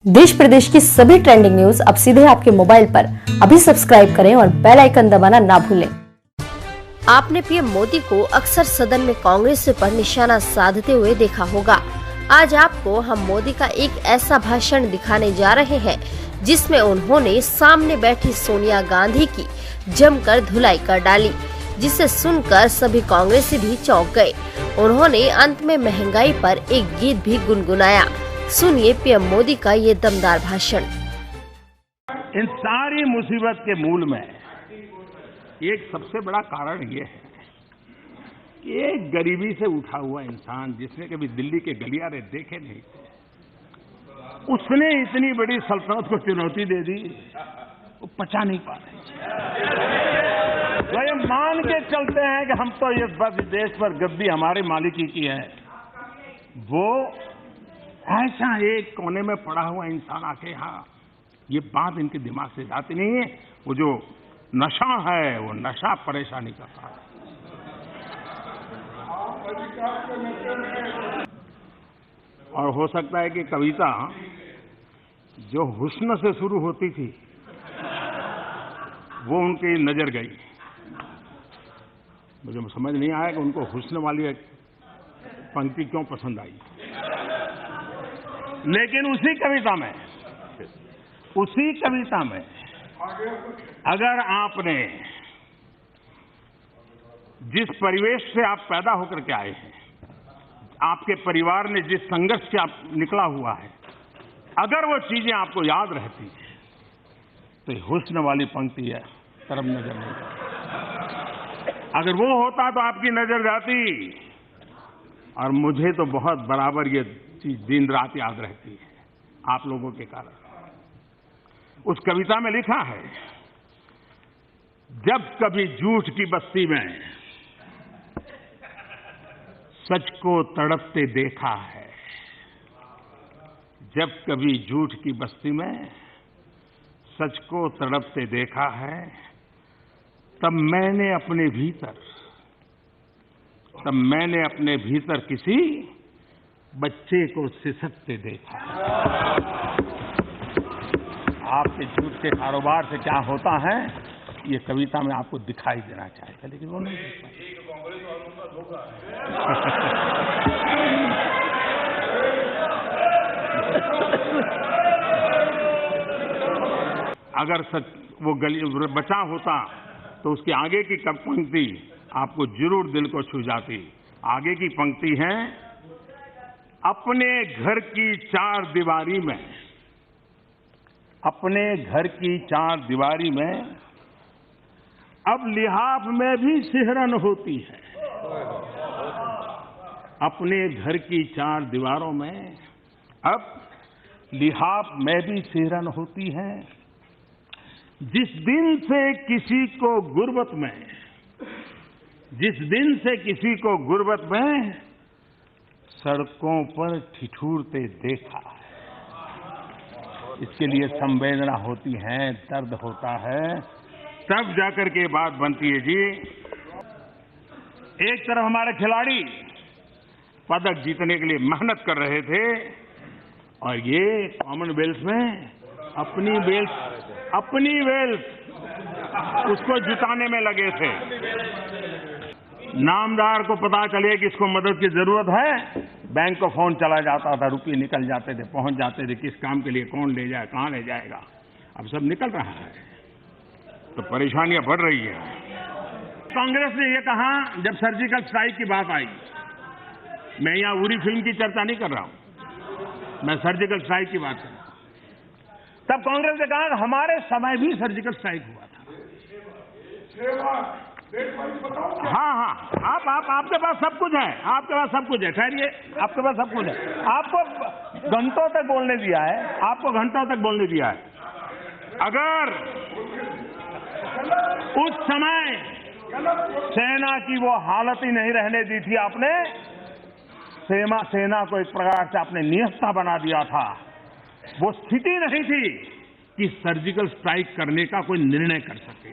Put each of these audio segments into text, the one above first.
देश प्रदेश की सभी ट्रेंडिंग न्यूज अब सीधे आपके मोबाइल पर। अभी सब्सक्राइब करें और बेल आइकन दबाना ना भूलें। आपने पीएम मोदी को अक्सर सदन में कांग्रेस पर निशाना साधते हुए देखा होगा। आज आपको हम मोदी का एक ऐसा भाषण दिखाने जा रहे हैं जिसमें उन्होंने सामने बैठी सोनिया गांधी की जमकर धुलाई कर डाली, जिसे सुनकर सभी कांग्रेसी भी चौंक गए। उन्होंने अंत में महंगाई पर एक गीत भी गुनगुनाया। सुनिए पीएम मोदी का ये दमदार भाषण। इन सारी मुसीबत के मूल में एक सबसे बड़ा कारण ये है कि एक गरीबी से उठा हुआ इंसान जिसने कभी दिल्ली के गलियारे देखे नहीं थे, उसने इतनी बड़ी सल्तनत को चुनौती दे दी, वो पचा नहीं पा रहे। वो ये मान के चलते हैं कि हम तो ये बस देश पर गद्दी हमारे मालिकी की है। वो ऐसा एक कोने में पड़ा हुआ इंसान आके यहाँ ये बात इनके दिमाग से जाती नहीं है। वो जो नशा है वो नशा परेशानी करता है। और हो सकता है कि कविता जो हुस्न से शुरू होती थी वो उनकी नजर गई। मुझे समझ नहीं आया कि उनको हुस्न वाली पंक्ति क्यों पसंद आई। लेकिन उसी कविता में अगर आपने जिस परिवेश से आप पैदा होकर के आए हैं, आपके परिवार ने जिस संघर्ष से आप निकला हुआ है, अगर वो चीजें आपको याद रहती तो हुस्न वाली पंक्ति है तरफ नजर नहीं जाती। अगर वो होता तो आपकी नजर जाती। और मुझे तो बहुत बराबर ये चीज दिन रात याद रहती है आप लोगों के कारण। उस कविता में लिखा है, जब कभी झूठ की बस्ती में सच को तड़पते देखा है, जब कभी झूठ की बस्ती में सच को तड़पते देखा है, तब मैंने अपने भीतर किसी बच्चे को सिसकते देखा। आपके झूठ के कारोबार से क्या होता है ये कविता में आपको दिखाई देना चाहिए, लेकिन वो नहीं दिखता। अगर सच वो बचा होता तो उसकी आगे की पंक्ति आपको जरूर दिल को छू जाती। आगे की पंक्ति है, अपने घर की चार दीवारी में अब लिहाफ में भी सिहरन होती है। अपने घर की चार दीवारों में अब लिहाफ में भी सिहरन होती है। जिस दिन से किसी को गुर्बत में सड़कों पर ठिठुरते देखा है। इसके लिए संवेदना होती है, दर्द होता है, तब जाकर के बात बनती है जी। एक तरफ हमारे खिलाड़ी पदक जीतने के लिए मेहनत कर रहे थे और ये कॉमनवेल्थ में अपनी वेल्थ उसको जुटाने में लगे थे। नामदार को पता चले कि इसको मदद की जरूरत है, बैंक को फोन चला जाता था, रुपये निकल जाते थे, पहुंच जाते थे, किस काम के लिए कौन ले जाए, कहां ले जाएगा। अब सब निकल रहा है तो परेशानियां बढ़ रही है। कांग्रेस ने यह कहा जब सर्जिकल स्ट्राइक की बात आई, मैं यहां उरी फिल्म की चर्चा नहीं कर रहा हूं, मैं सर्जिकल स्ट्राइक की बात कर रहा हूं। तब कांग्रेस ने कहा हमारे समय भी सर्जिकल स्ट्राइक हुआ था। हाँ, आपके पास सब कुछ है, ठहरिए, आपके पास सब कुछ है। आपको घंटों तक बोलने दिया है। अगर उस समय सेना की वो हालत ही नहीं रहने दी थी, आपने सेना को एक प्रकार से आपने नियस्ता बना दिया था। वो स्थिति नहीं थी कि सर्जिकल स्ट्राइक करने का कोई निर्णय कर सके।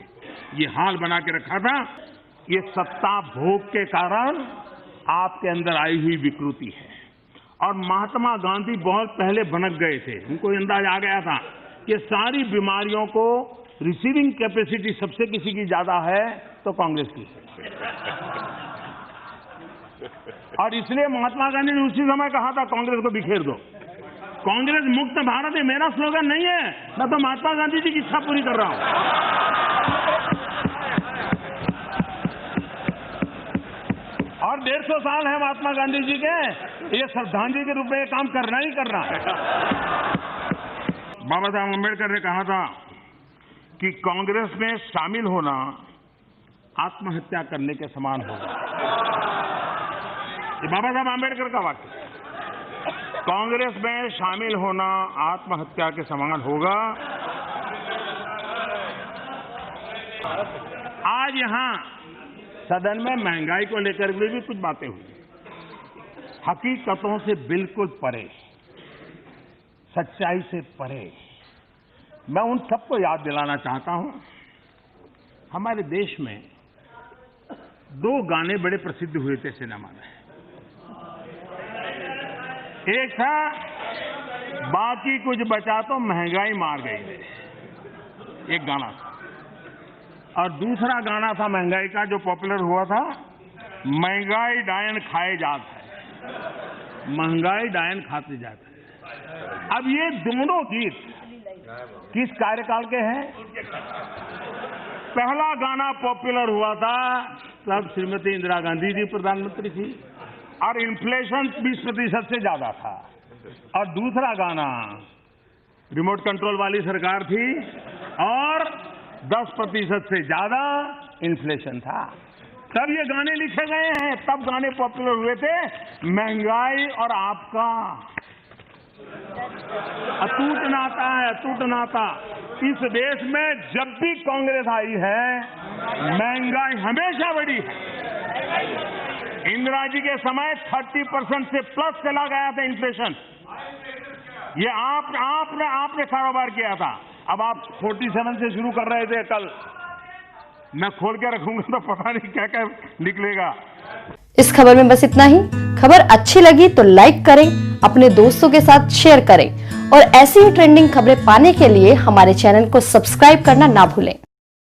ये हाल बना के रखा था। ये सत्ता भोग के कारण आपके अंदर आई हुई विकृति है और महात्मा गांधी बहुत पहले भनक गए थे। उनको अंदाज आ गया था कि सारी बीमारियों को रिसीविंग कैपेसिटी सबसे किसी की ज्यादा है तो कांग्रेस की। और इसलिए महात्मा गांधी ने उसी समय कहा था कांग्रेस को बिखेर दो। कांग्रेस मुक्त भारत ये मेरा स्लोगन नहीं है, मैं तो महात्मा गांधी जी की इच्छा पूरी कर रहा हूं। और 150 साल है महात्मा गांधी जी के, ये श्रद्धांजलि के रूप में ये काम करना ही करना है। बाबा साहब अम्बेडकर ने कहा था कि कांग्रेस में शामिल होना आत्महत्या करने के समान होगा। ये बाबा साहब अम्बेडकर का वाक्य। कांग्रेस में शामिल होना आत्महत्या के समान होगा। आज यहां सदन में महंगाई को लेकर भी कुछ बातें हुई, हकीकतों से बिल्कुल परे, सच्चाई से परे। मैं उन सबको याद दिलाना चाहता हूं, हमारे देश में 2 गाने बड़े प्रसिद्ध हुए थे सिनेमा में। एक था बाकी कुछ बचा तो महंगाई मार गई है, एक गाना था। और दूसरा गाना था महंगाई का जो पॉपुलर हुआ था, महंगाई डायन खाए जात है, महंगाई डायन खाते जाते हैं। अब ये दोनों गीत किस कार्यकाल के हैं? पहला गाना पॉपुलर हुआ था तब श्रीमती इंदिरा गांधी जी प्रधानमंत्री थी और इन्फ्लेशन 20% से ज्यादा था। और दूसरा गाना रिमोट कंट्रोल वाली सरकार थी और 10% से ज्यादा इन्फ्लेशन था। तब ये गाने लिखे गए हैं, तब गाने पॉपुलर हुए थे। महंगाई और आपका अटूट नाता है, अटूट नाता। इस देश में जब भी कांग्रेस आई है, महंगाई हमेशा बढ़ी है। इंदिरा जी के समय 30% से प्लस चला गया था इन्फ्लेशन। ये आपने कारोबार किया था। अब आप 47 से शुरू कर रहे थे कल। मैं खोल के रखूंगा तो पता नहीं क्या क्या निकलेगा। इस खबर में बस इतना ही। खबर अच्छी लगी तो लाइक करें, अपने दोस्तों के साथ शेयर करें और ऐसी ही ट्रेंडिंग खबरें पाने के लिए हमारे चैनल को सब्सक्राइब करना ना भूलें।